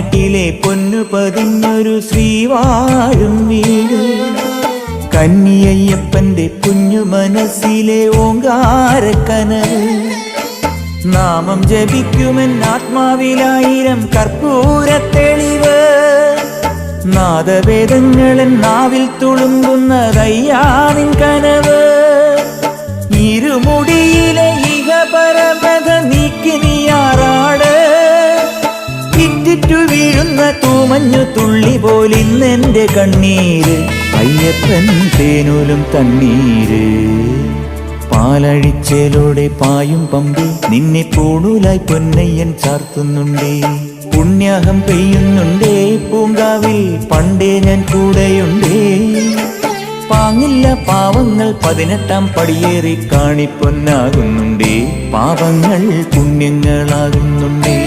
പതിനെട്ടിലെ പൊന്നു പതിഞ്ഞൊരു ശ്രീവാഴും വീട്, കന്നിയയ്യപ്പന്റെ കുഞ്ഞു മനസ്സിലെ ഓങ്കാരക്കനവ്. നാമം ജപിക്കുമെൻ ആത്മാവിലായിരം കർപ്പൂരത്തെളിവ്, നാദവേദങ്ങളൻ നാവിൽ തുളുമ്പുന്നതയ്യാനിൻ കനവ്. ഇരുമുടിയിലെ ഇഹപരമത നീക്കി നീയാറാട്, ഇറ്റിറ്റു വീഴുന്ന തൂമഞ്ഞു തുള്ളി പോലിന്നെന്റെ കണ്ണീര്, അയ്യപ്പൻ തേനൂലും തണ്ണീര്. പാലഴിച്ചേലോടെ പായും പമ്പി നിന്നെ പൂണൂലായി പൊന്നയ്യൻ ചാർത്തുന്നുണ്ടേ. പുണ്യാഹം പെയ്യുന്നുണ്ടേ പൂങ്കാവിൽ പണ്ടേ ഞാൻ കൂടെയുണ്ടേ. പാങ്ങില്ല പാവങ്ങൾ 18-ാം പടിയേറി കാണിപ്പൊന്നാകുന്നുണ്ടേ, പാപങ്ങൾ പുണ്യങ്ങളാകുന്നുണ്ടേ.